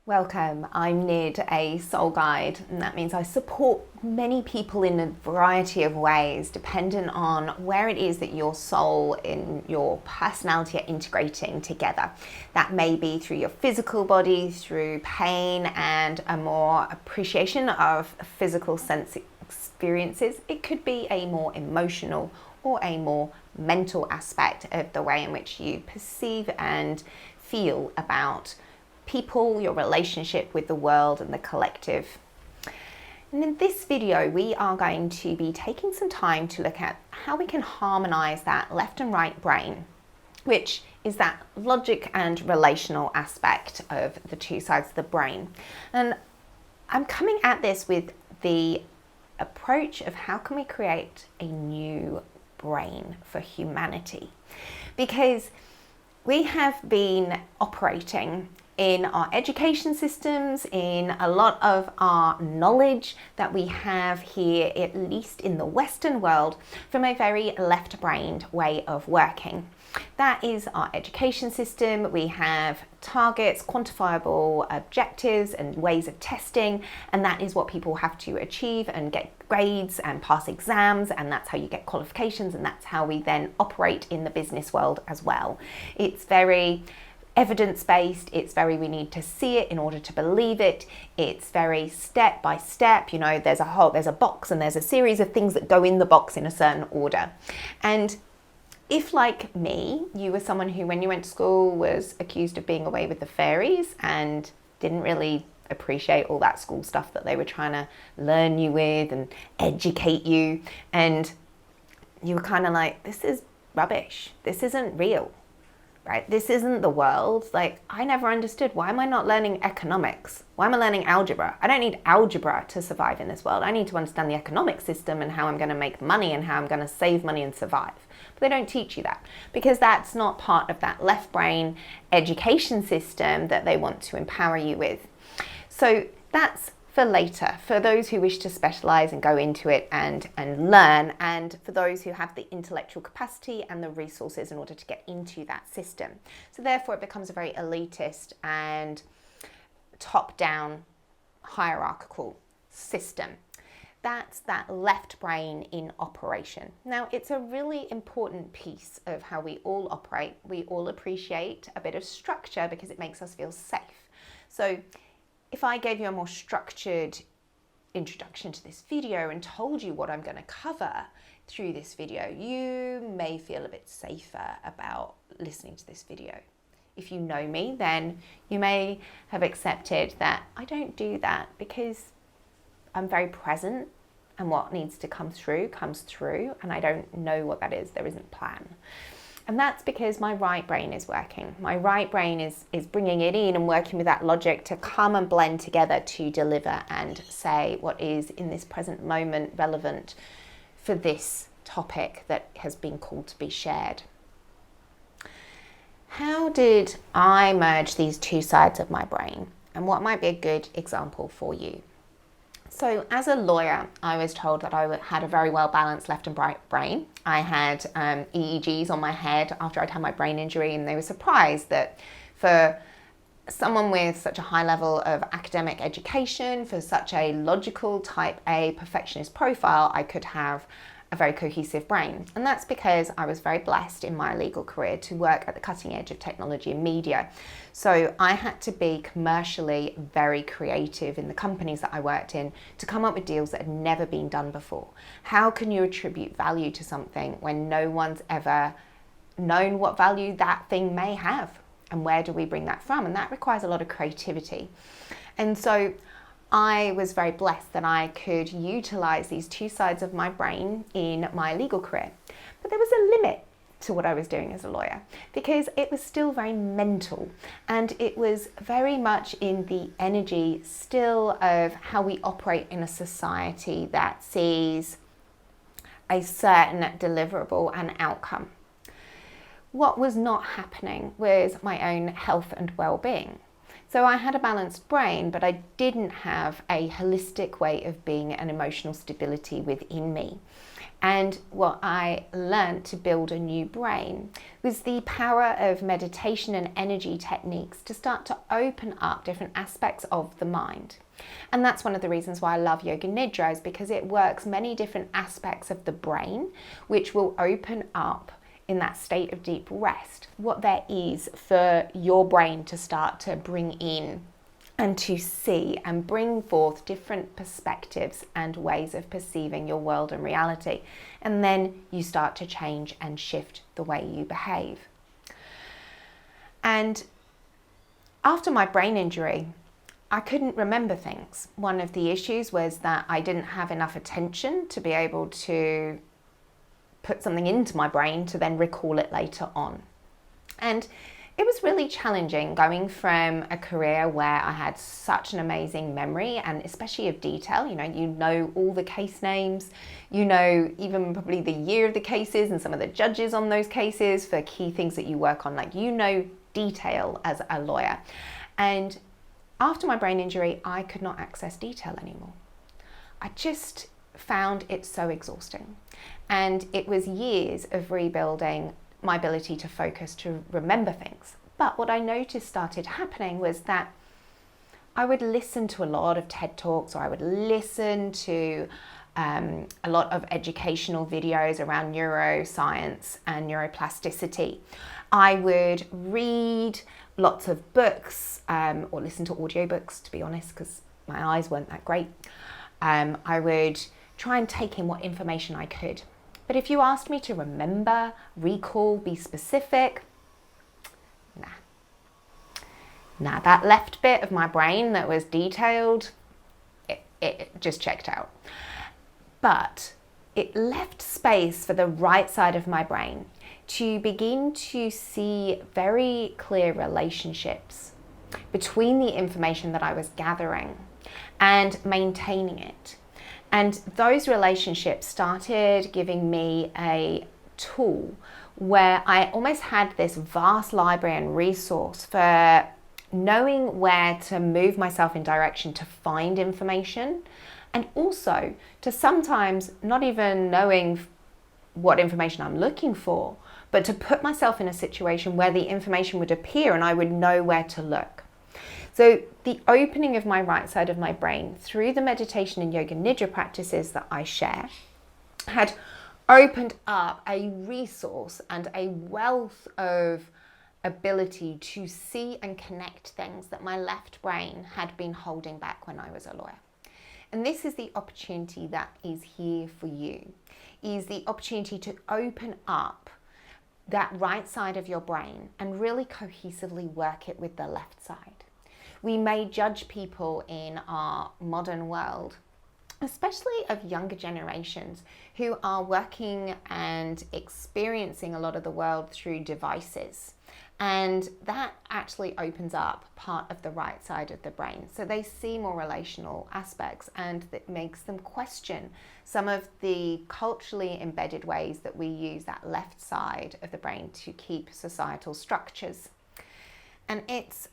Welcome, I'm Nid, a soul guide, and that means I support many people in a variety of ways dependent on where it is that your soul and your personality are integrating together. That may be through your physical body, through pain and a more appreciation of physical sense experiences. It could be a more emotional or a more mental aspect of the way in which you perceive and feel about people, your relationship with the world and the collective. And in this video, we are going to be taking some time to look at how we can harmonize that left and right brain, which is that logic and relational aspect of the two sides of the brain. And I'm coming at this with the approach of how can we create a new brain for humanity? Because we have been operating in our education systems, in a lot of our knowledge that we have here, at least in the Western world, from a very left-brained way of working. That is our education system. We have targets, quantifiable objectives and ways of testing, and that is what people have to achieve and get grades and pass exams, and that's how you get qualifications, and that's how we then operate in the business world as well. It's very evidence-based, it's very, we need to see it in order to believe it. It's very step by step, you know, there's a box and there's a series of things that go in the box in a certain order. And if, like me, you were someone who, when you went to school, was accused of being away with the fairies and didn't really appreciate all that school stuff that they were trying to learn you with and educate you, and you were kind of like, this is rubbish, this isn't real. Right? This isn't the world. Like, I never understood, why am I not learning economics? Why am I learning algebra? I don't need algebra to survive in this world. I need to understand the economic system and how I'm going to make money and how I'm going to save money and survive. But they don't teach you that because that's not part of that left brain education system that they want to empower you with. So that's for later, for those who wish to specialize and go into it and learn, and for those who have the intellectual capacity and the resources in order to get into that system. So therefore it becomes a very elitist and top-down hierarchical system. That's that left brain in operation. Now, it's a really important piece of how we all operate. We all appreciate a bit of structure because it makes us feel safe. So if I gave you a more structured introduction to this video and told you what I'm going to cover through this video, you may feel a bit safer about listening to this video. If you know me, then you may have accepted that I don't do that because I'm very present and what needs to come through comes through, and I don't know what that is. There isn't a plan. And that's because my right brain is working. My right brain is bringing it in and working with that logic to come and blend together to deliver and say what is in this present moment relevant for this topic that has been called to be shared. How did I merge these two sides of my brain? And what might be a good example for you? So as a lawyer, I was told that I had a very well balanced left and right brain. I had EEGs on my head after I'd had my brain injury, and they were surprised that for someone with such a high level of academic education, for such a logical type A perfectionist profile, I could have a very cohesive brain. And that's because I was very blessed in my legal career to work at the cutting edge of technology and media. So I had to be commercially very creative in the companies that I worked in to come up with deals that had never been done before. How can you attribute value to something when no one's ever known what value that thing may have? And where do we bring that from? And that requires a lot of creativity. And so I was very blessed that I could utilize these two sides of my brain in my legal career. But there was a limit to what I was doing as a lawyer because it was still very mental, and it was very much in the energy still of how we operate in a society that sees a certain deliverable and outcome. What was not happening was my own health and well-being. So I had a balanced brain, but I didn't have a holistic way of being and emotional stability within me. And what I learned to build a new brain was the power of meditation and energy techniques to start to open up different aspects of the mind. And that's one of the reasons why I love Yoga Nidra, is because it works many different aspects of the brain, which will open up in that state of deep rest what there is for your brain to start to bring in and to see and bring forth different perspectives and ways of perceiving your world and reality. And then you start to change and shift the way you behave. And after my brain injury, I couldn't remember things. One of the issues was that I didn't have enough attention to be able to put something into my brain to then recall it later on. And it was really challenging going from a career where I had such an amazing memory, and especially of detail. You know all the case names, you know even probably the year of the cases and some of the judges on those cases for key things that you work on. Like, you know detail as a lawyer. And after my brain injury, I could not access detail anymore. I just found it so exhausting. And it was years of rebuilding my ability to focus, to remember things. But what I noticed started happening was that I would listen to a lot of TED Talks, or I would listen to a lot of educational videos around neuroscience and neuroplasticity. I would read lots of books, or listen to audiobooks, to be honest, because my eyes weren't that great. I would try and take in what information I could. But if you asked me to remember, recall, be specific, nah, that left bit of my brain that was detailed, it just checked out. But it left space for the right side of my brain to begin to see very clear relationships between the information that I was gathering and maintaining it. And those relationships started giving me a tool where I almost had this vast library and resource for knowing where to move myself in direction to find information, and also to sometimes not even knowing what information I'm looking for, but to put myself in a situation where the information would appear and I would know where to look. So the opening of my right side of my brain through the meditation and Yoga Nidra practices that I share had opened up a resource and a wealth of ability to see and connect things that my left brain had been holding back when I was a lawyer. And this is the opportunity that is here for you, is the opportunity to open up that right side of your brain and really cohesively work it with the left side. We may judge people in our modern world, especially of younger generations, who are working and experiencing a lot of the world through devices. And that actually opens up part of the right side of the brain. So they see more relational aspects, and that makes them question some of the culturally embedded ways that we use that left side of the brain to keep societal structures. And it's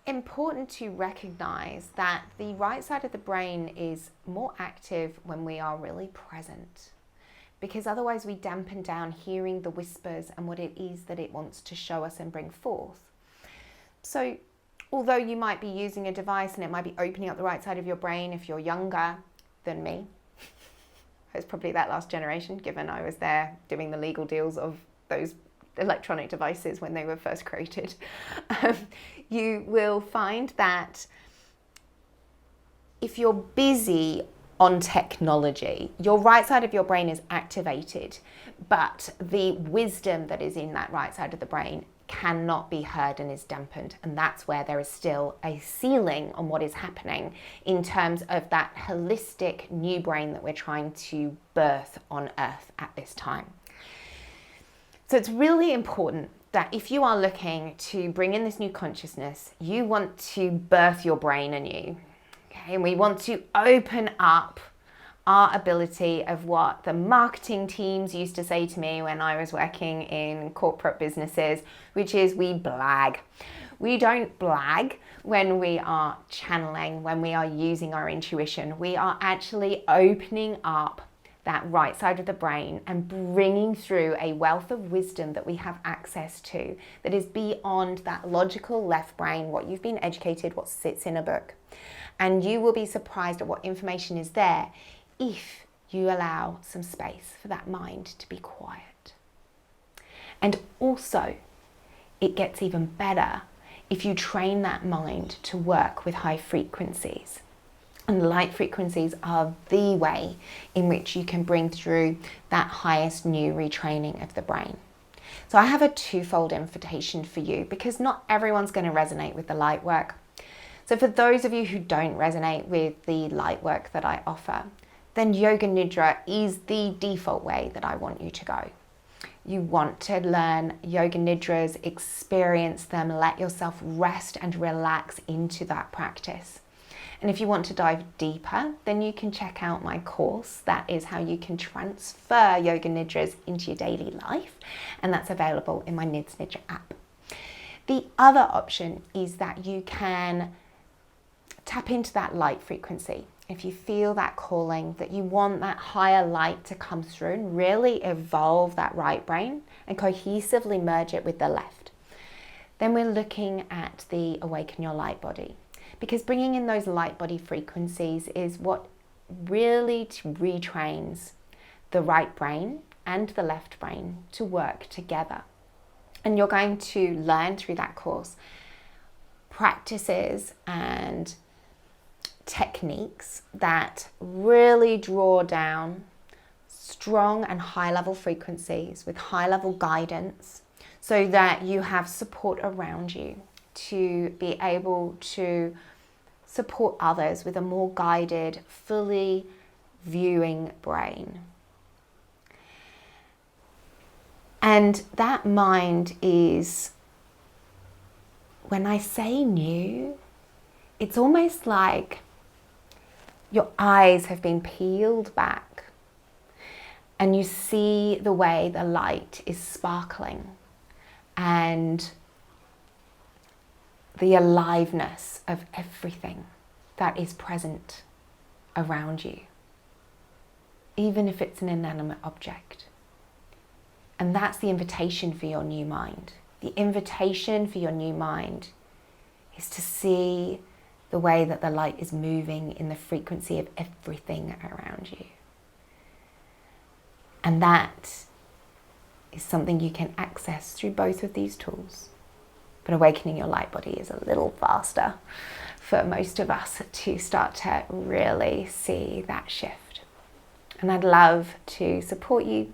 important to recognize that the right side of the brain is more active when we are really present, because otherwise we dampen down hearing the whispers and what it is that it wants to show us and bring forth. So although you might be using a device and it might be opening up the right side of your brain, if you're younger than me, it's probably that last generation, given I was there doing the legal deals of those electronic devices when they were first created, you will find that if you're busy on technology, your right side of your brain is activated, but the wisdom that is in that right side of the brain cannot be heard and is dampened. And that's where there is still a ceiling on what is happening in terms of that holistic new brain that we're trying to birth on Earth at this time. So it's really important that if you are looking to bring in this new consciousness, you want to birth your brain anew. Okay, and we want to open up our ability of what the marketing teams used to say to me when I was working in corporate businesses, which is we blag. We don't blag when we are channeling, when we are using our intuition. We are actually opening up that right side of the brain and bringing through a wealth of wisdom that we have access to that is beyond that logical left brain, what you've been educated, what sits in a book. And you will be surprised at what information is there if you allow some space for that mind to be quiet. And also, it gets even better if you train that mind to work with high frequencies. And light frequencies are the way in which you can bring through that highest new retraining of the brain. So I have a twofold invitation for you, because not everyone's going to resonate with the light work. So for those of you who don't resonate with the light work that I offer, then Yoga Nidra is the default way that I want you to go. You want to learn Yoga Nidras, experience them, let yourself rest and relax into that practice. And if you want to dive deeper, then you can check out my course. That is how you can transfer Yoga Nidras into your daily life. And that's available in my Nids Nidra app. The other option is that you can tap into that light frequency. If you feel that calling, that you want that higher light to come through and really evolve that right brain and cohesively merge it with the left, then we're looking at the Awaken Your Light Body. Because bringing in those light body frequencies is what really retrains the right brain and the left brain to work together. And you're going to learn through that course practices and techniques that really draw down strong and high level frequencies with high level guidance, so that you have support around you to be able to support others with a more guided, fully viewing brain. And that mind is, when I say new, it's almost like your eyes have been peeled back and you see the way the light is sparkling and the aliveness of everything that is present around you, even if it's an inanimate object. And that's the invitation for your new mind. The invitation for your new mind is to see the way that the light is moving in the frequency of everything around you. And that is something you can access through both of these tools. But awakening your light body is a little faster for most of us to start to really see that shift. And I'd love to support you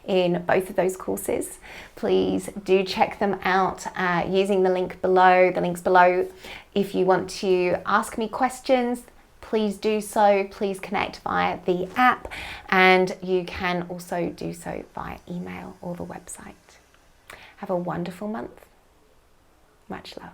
in both of those courses. Please do check them out using the links below. If you want to ask me questions, please do so. Please connect via the app, and you can also do so via email or the website. Have a wonderful month. Much love.